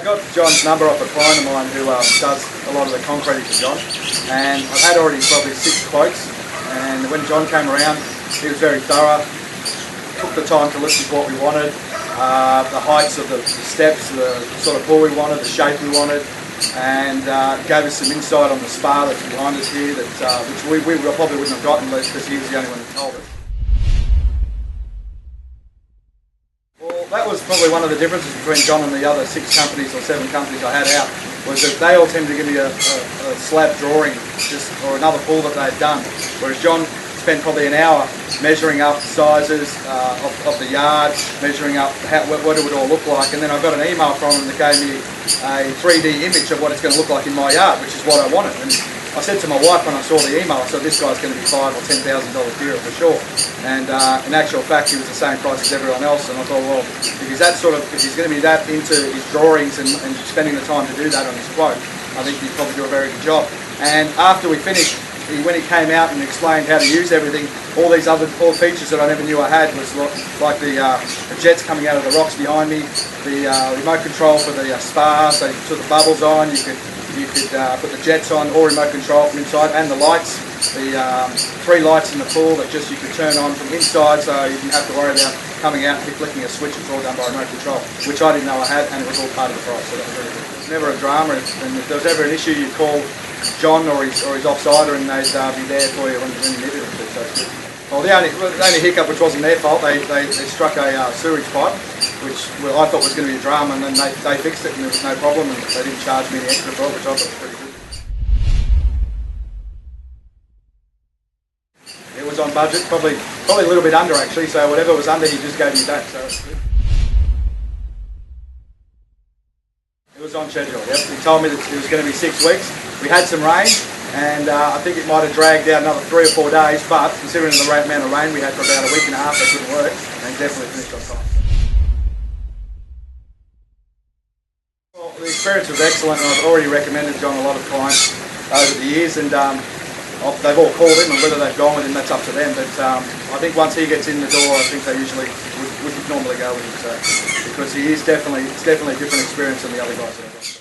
got John's number off a client of mine who does a lot of the concreting for John, and I've had already probably 6 quotes, and when John came around he was very thorough, took the time to listen to what we wanted, the heights of the steps, the sort of pool we wanted, the shape we wanted, and gave us some insight on the spa that's behind us here, that which we probably wouldn't have gotten because he was the only one who told us. Well, that was probably one of the differences between John and the other 6 companies or 7 companies I had out, was that they all tended to give me a slab drawing or another pool that they'd done, whereas John spent probably an hour measuring up sizes of the yard, measuring up what it would all look like, and then I got an email from him that gave me a 3D image of what it's going to look like in my yard, which is what I wanted. And I said to my wife when I saw the email, I said, this guy's going to be $5,000 or $10,000 dearer for sure. And in actual fact, he was the same price as everyone else. And I thought, well, if he's going to be that into his drawings and spending the time to do that on his quote, I think he'd probably do a very good job. And after we finished, when he came out and explained how to use everything, all features that I never knew I had was like the jets coming out of the rocks behind me, the remote control for the spa, so you put the bubbles on, you could put the jets on, or remote control from inside, and the lights, the 3 lights in the pool that you could turn on from inside, so you didn't have to worry about coming out and flicking a switch. It's all done by remote control, which I didn't know I had, and it was all part of the price, so that was really good. It's never a drama, and if there was ever an issue, you call John or his offsider, and they'd be there for you when you needed them to, so it's good. Well, the only hiccup, which wasn't their fault, they struck a sewerage pipe, which I thought was going to be a drama, and then they fixed it and there was no problem, and they didn't charge me any extra for it, which I thought was pretty good. It was on budget, probably a little bit under actually, so whatever was under he just gave me back, so it's good. It was on schedule, yep. He told me that it was going to be 6 weeks. We had some rain, and I think it might have dragged out another 3 or 4 days, but considering the amount of rain we had for about a week and a half, that couldn't work, and definitely finished on time. Well, the experience was excellent, and I've already recommended John a lot of clients over the years, and they've all called him, and whether they've gone with him, that's up to them, but I think once he gets in the door, I think they usually would normally go with him, so, because it's definitely a different experience than the other guys that I've got.